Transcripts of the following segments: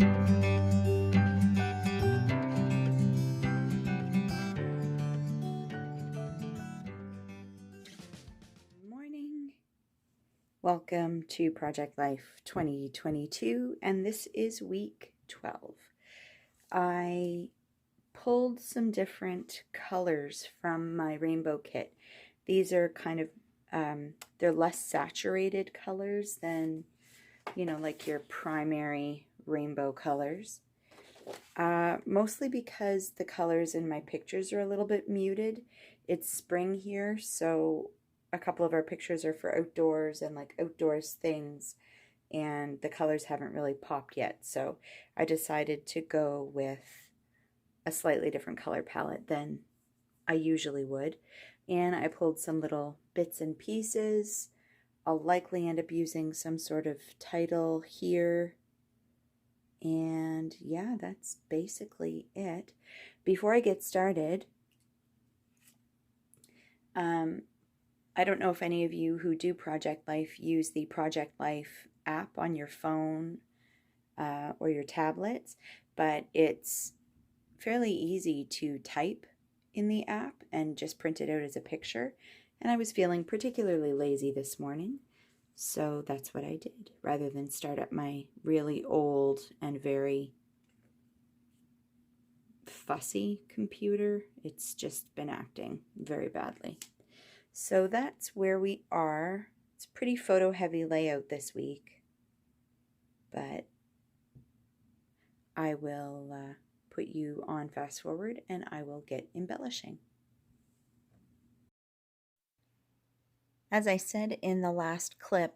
Morning. Welcome to Project Life 2022, and this is week 12. I pulled some different colors from my rainbow kit. These are kind of, they're less saturated colors than, like your primary rainbow colors. Mostly because the colors in my pictures are a little bit muted. It's spring here, so a couple of our pictures are for outdoors and like outdoors things, and the colors haven't really popped yet. So I decided to go with a slightly different color palette than I usually would. And I pulled some little bits and pieces. I'll likely end up using some sort of title here. And yeah, that's basically it. Before I get started, I don't know if any of you who do Project Life use the Project Life app on your phone or your tablets, but it's fairly easy to type in the app and just print it out as a picture. And I was feeling particularly lazy this morning, so that's what I did. Rather than start up my really old and very fussy computer, it's just been acting very badly. So that's where we are. It's a pretty photo heavy layout this week, but I will put you on fast forward and I will get embellishing. As I said in the last clip,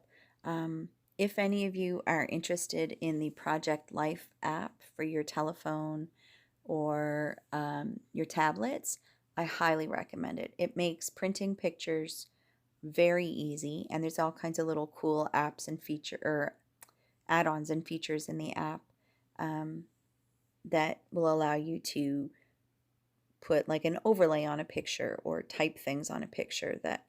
if any of you are interested in the Project Life app for your telephone or your tablets, I highly recommend it. It makes printing pictures very easy, and there's all kinds of little cool apps and add-ons and features in the app that will allow you to put like an overlay on a picture or type things on a picture that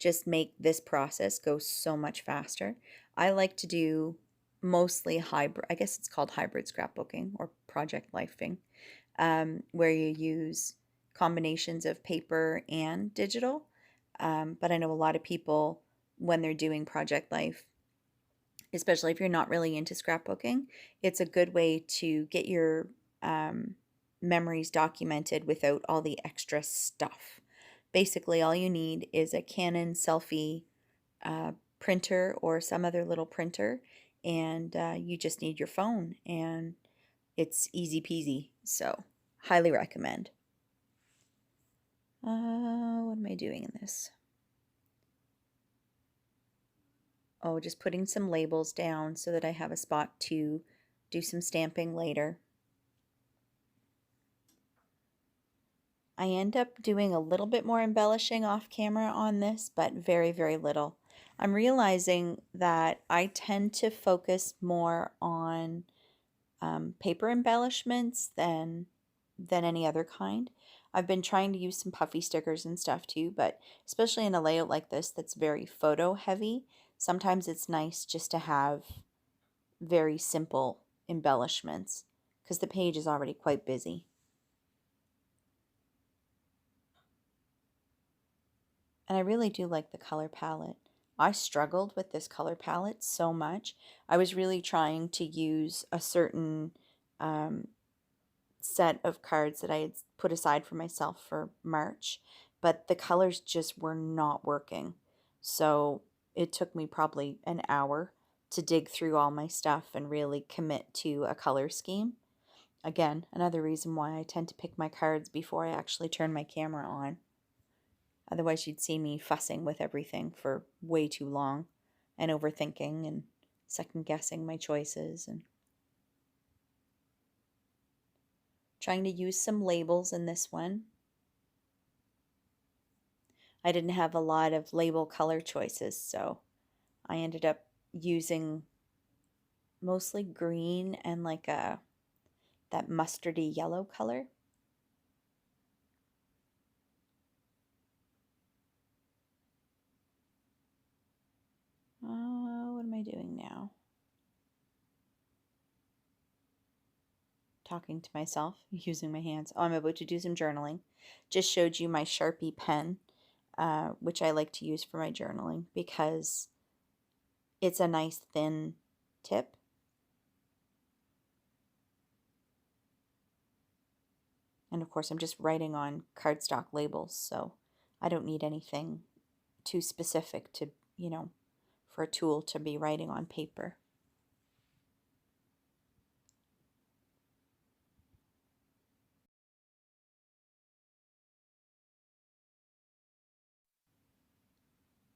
just make this process go so much faster. I like to do mostly hybrid, I guess it's called hybrid scrapbooking or project lifing, where you use combinations of paper and digital. But I know a lot of people, when they're doing Project Life, especially if you're not really into scrapbooking, it's a good way to get your memories documented without all the extra stuff. Basically, all you need is a Canon selfie printer or some other little printer, and you just need your phone, and it's easy peasy. So, highly recommend. What am I doing in this? Oh, just putting some labels down so that I have a spot to do some stamping later. I end up doing a little bit more embellishing off camera on this, but very, very little. I'm realizing that I tend to focus more on paper embellishments than any other kind. I've been trying to use some puffy stickers and stuff too, but especially in a layout like this that's very photo heavy, sometimes it's nice just to have very simple embellishments because the page is already quite busy. And I really do like the color palette. I struggled with this color palette so much. I was really trying to use a certain set of cards that I had put aside for myself for March, but the colors just were not working. So it took me probably an hour to dig through all my stuff and really commit to a color scheme. Again, another reason why I tend to pick my cards before I actually turn my camera on. Otherwise, you'd see me fussing with everything for way too long and overthinking and second guessing my choices and trying to use some labels in this one. I didn't have a lot of label color choices, so I ended up using mostly green and like that mustardy yellow color. What am I doing now? talking to myself, using my hands. Oh, I'm about to do some journaling. Just showed you my Sharpie pen, which I like to use for my journaling because it's a nice thin tip. And of course, I'm just writing on cardstock labels, so I don't need anything too specific to, for a tool to be writing on paper.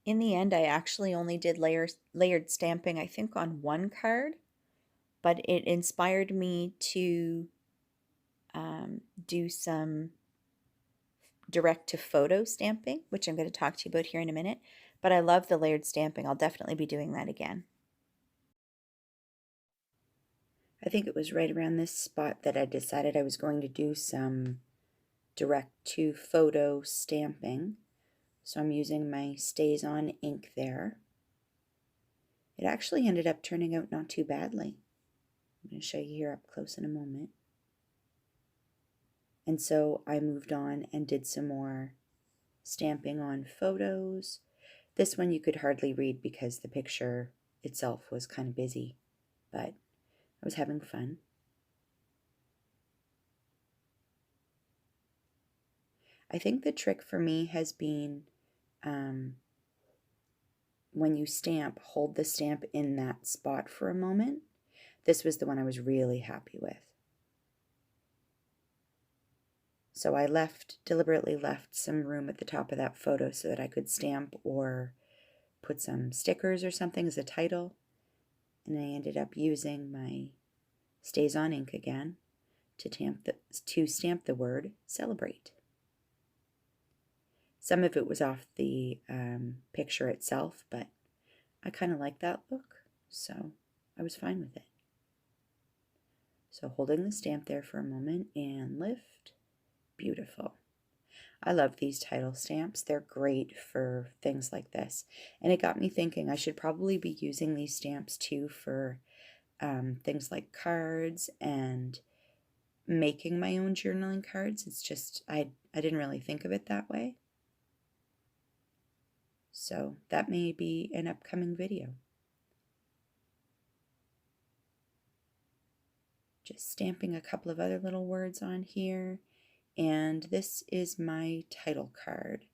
In the end, I actually only did layered stamping, I think, on one card, but it inspired me to do some direct to photo stamping, which I'm going to talk to you about here in a minute. But I love the layered stamping. I'll definitely be doing that again. I think it was right around this spot that I decided I was going to do some direct to photo stamping. So I'm using my Stays On ink there. It actually ended up turning out not too badly. I'm going to show you here up close in a moment. And so I moved on and did some more stamping on photos. This one you could hardly read because the picture itself was kind of busy, but I was having fun. I think the trick for me has been when you stamp, hold the stamp in that spot for a moment. This was the one I was really happy with. So I deliberately left some room at the top of that photo so that I could stamp or put some stickers or something as a title. And I ended up using my Stays On ink again to stamp the word celebrate. Some of it was off the picture itself, but I kind of like that look, so I was fine with it. So holding the stamp there for a moment and lift. Beautiful. I love these title stamps. They're great for things like this. And it got me thinking I should probably be using these stamps too for things like cards and making my own journaling cards. It's just, I didn't really think of it that way. So that may be an upcoming video. Just stamping a couple of other little words on here. And this is my title card.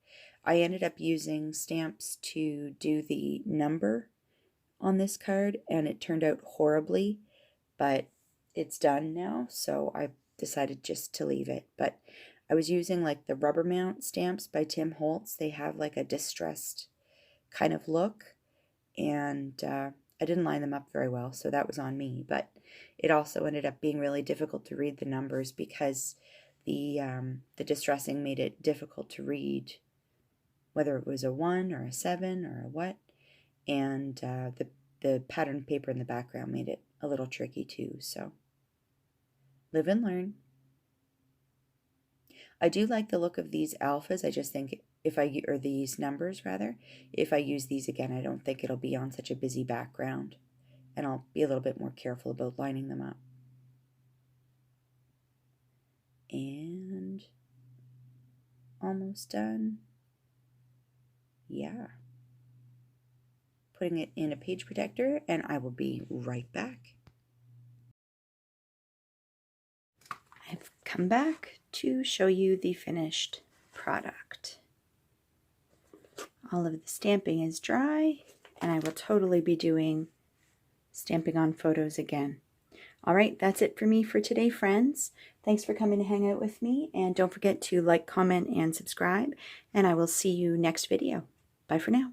I ended up using stamps to do the number on this card, and it turned out horribly, but it's done now, so I decided just to leave it. But I was using like the rubber mount stamps by Tim Holtz. They have like a distressed kind of look, and I didn't line them up very well, so that was on me. But it also ended up being really difficult to read the numbers because the distressing made it difficult to read whether it was a 1 or a 7 or a what, and the pattern paper in the background made it a little tricky too. So live and learn. I do like the look of these alphas. I just think or these numbers rather, if I use these again, I don't think it'll be on such a busy background, and I'll be a little bit more careful about lining them up. And almost done. Yeah. Putting it in a page protector, and I will be right back. I've come back to show you the finished product. All of the stamping is dry, and I will totally be doing stamping on photos again. All right, that's it for me for today, friends. Thanks for coming to hang out with me, and don't forget to like, comment, and subscribe, and I will see you next video. Bye for now.